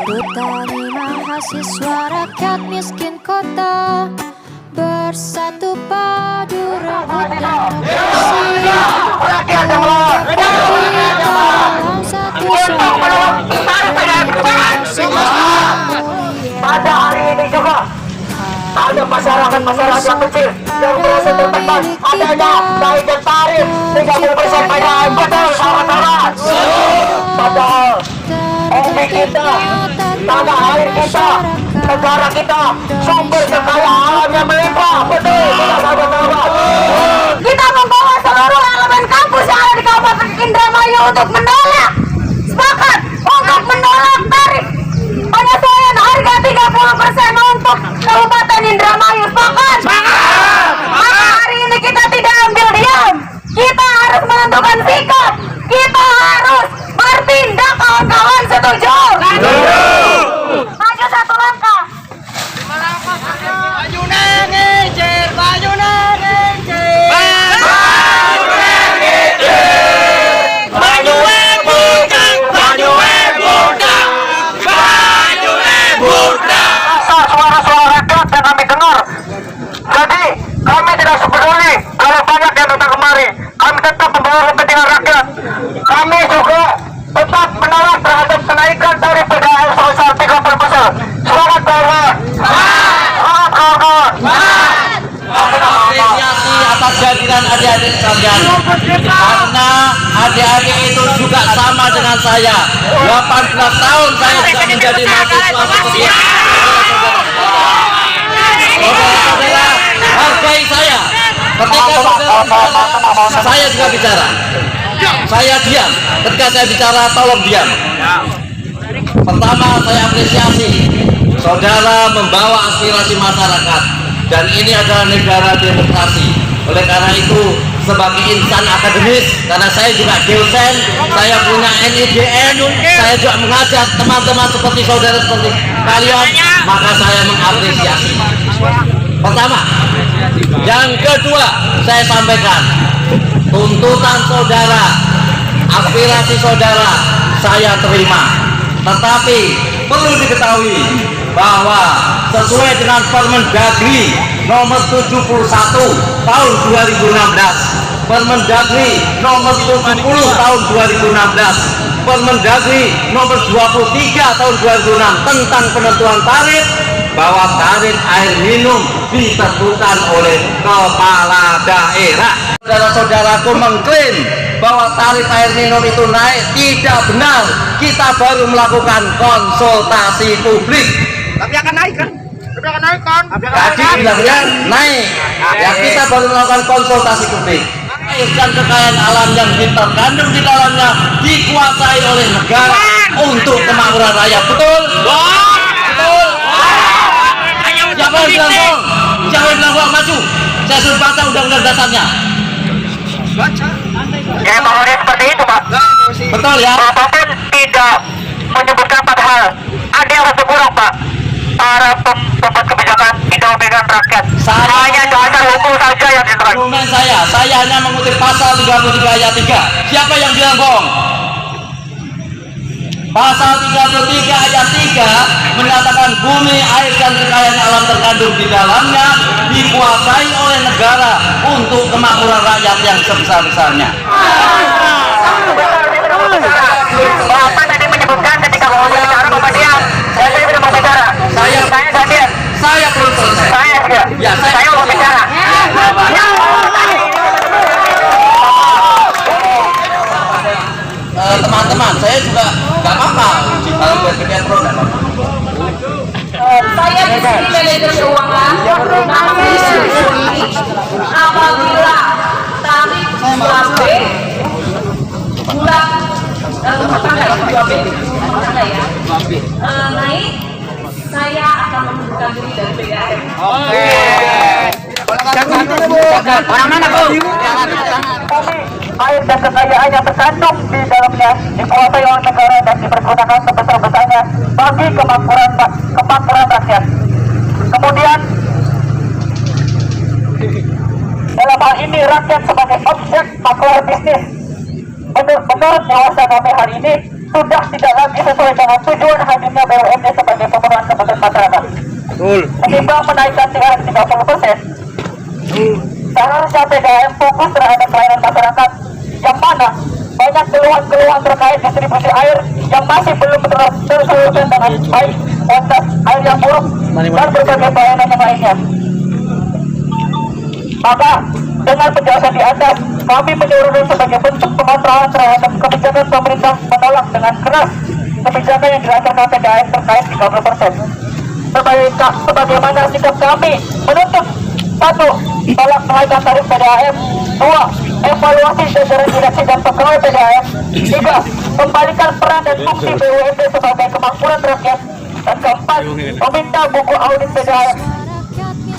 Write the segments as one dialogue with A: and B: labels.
A: Petani mahasiswa rakyat miskin kota bersatu padu rebut demokrasi.
B: Rakyat yang lemah,
A: Dalam satu suara
B: pada hari ini juga ada masyarakat yang kecil yang merasa tertekan adanya kenaikan tarif 30% PDAM. Betul sahabat-sahabat. Padahal bumi kita, tanah air kita, negara kita, sumber kekayaan alam yang melimpah. Betul sahabat-sahabat.
C: Kita membawa seluruh elemen kampus yang ada di Kabupaten Indramayu untuk menolak, sepakat untuk menolak tarif penyesuaian harga 30% untuk Kabupaten Indramayu. Sepakat. Maka hari ini kita tidak ambil diam, kita harus menentukan sikap, kita harus bertindak. Kawan-kawan setuju? Maju satu langkah.
D: Maju nangis, maju nangis.
B: Suara-suara rakyat yang kami dengar. Jadi kami tidak sepeduli kalau banyak yang datang kemari. Kami tetap membawa kepentingan rakyat. Kami juga tetap menolak terhadap kenaikan tarif PDAM sebesar 30%. Semangat kawan. Semangat kawan.
E: Apresiasi atas kehadiran adik-adik sekalian, karena adik-adik itu juga sama dengan saya. 18 tahun saya sudah menjadi mahasiswa seperti ini. Saudara-saudara, hargai saya. Ketika saya juga bicara, saya diam. Ketika saya bicara, tolong diam. Pertama, saya apresiasi saudara membawa aspirasi masyarakat, dan ini adalah negara demokrasi. Oleh karena itu, sebagai insan akademis, karena saya juga dosen, saya punya NIDN, saya juga mengajar teman-teman seperti saudara seperti kalian, maka saya mengapresiasi. Pertama. Yang kedua, saya sampaikan tuntutan saudara, aspirasi saudara saya terima, tetapi perlu diketahui bahwa sesuai dengan Permendagri nomor 71 tahun 2016, Permendagri nomor 70 tahun 2016, Permendagri nomor 23 tahun 2006 tentang penentuan tarif, bahwa tarif air minum ditentukan oleh kepala daerah. Saudara-saudaraku mengklaim bahwa tarif air minum itu naik, tidak benar. Kita baru melakukan konsultasi publik.
D: Tapi akan naik kan? Tapi akan naik kan?
E: Tadi bilangnya naik. Ya, kita baru melakukan konsultasi publik. Air dan kekayaan alam yang terkandung di dalamnya dikuasai oleh negara untuk kemakmuran rakyat. Betul? Betul? Siapa yang bilang bohong? Siapa yang bilang bohong? Maju. Saya suruh baca undang-undang dasarnya.
B: Ya, bahwa seperti itu, Pak.
E: Betul ya?
B: Bapak kan tidak menyebutkan padahal ada yang lebih kurang, Pak. Para pembuat kebijakan tidak memikirkan rakyat. Hanya dasar hukum saja yang diterapkan.
E: Argumen saya hanya mengutip pasal 33 ayat 3. Siapa yang bilang bohong? Pasal 33 ayat 3 menyatakan bumi, air, dan kekayaan alam terkandung di dalamnya dikuasai oleh negara untuk kemakmuran rakyat yang sebesar-besarnya.
B: Bapak tadi menyebutkan ketika mau bicara kemudian saya tidak mau bicara. Saya gantian.
E: Saya belum selesai.
B: Saya juga.
E: Ya,
B: saya mau bicara.
E: Teman-teman, saya juga nggak apa-apa kalau berpikir pro dan
C: Saya di sini manajer keuangan. Kami sendiri apabila tarif 2B bulan rumah tangga ya 2B naik, saya akan mengundurkan diri dari PDAM.
B: Orang mana, Bu? Air dan kekayaan yang terkandung di dalamnya dikuasai oleh negara dan dipergunakan sebesar-besarnya bagi kemakmuran rakyat. Kemudian dalam hal ini rakyat sebagai objek makro bisnis. Menurut pengawasan kami hari ini, sudah tidak lagi sesuai dengan tujuan hadirnya BUMD sebagai pemenuhan kebutuhan masyarakat.
E: Betul.
B: Ketimbang menaikkan THR 30%, seharusnya PDAM fokus terhadap pelayanan masyarakat, yang mana banyak keluhan-keluhan terkait distribusi air yang masih belum terselesaikan dengan baik, kualitas air yang buruk, dan berbagai pelayanan yang lainnya. Maka dengan penjelasan di atas, kami menyuruhkan sebagai bentuk pematrahan terhadap kebijakan pemerintah menolak dengan keras kebijakan yang dilaksanakan PDAM terkait 30%. Sebagaimana sikap kami menuntut: 1. Tolak kenaikan tarif PDAM. 2. Evaluasi jajaran direksi dan pegawai PDAM. 3. Kembalikan peran dan fungsi BUMD sebagai kemakmuran rakyat. Dan 4. Meminta buku audit PDAM.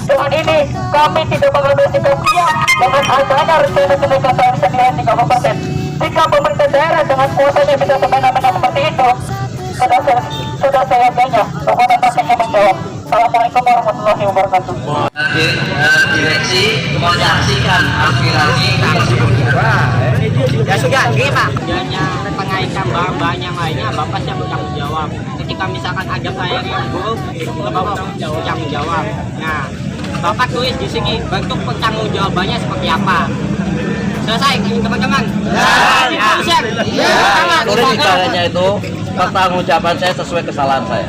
B: Dengan ini, kami tidak mengambil sikap diam dengan adanya rencana kenaikan tarif senilai 30%. Jika pemerintah daerah dengan kuasanya bisa semena-mena seperti itu, sudah saya tanya, bagaimana pastinya menjawab. Assalamualaikum warahmatullahi wabarakatuh.
E: Direksi menyaksikan aspirasi
D: Ya sudah, gini Pak.
F: Adanya kenaikan bahan yang lainnya, Bapak siap bertanggung jawab. Ketika misalkan ada pelayanan yang buruk, Bapak bertanggung jawab. Nah, Bapak tulis di sini bentuk pertanggungjawabannya seperti apa. Selesai, teman-teman.
E: Tulis caranya itu pertanggungjawaban saya sesuai kesalahan saya.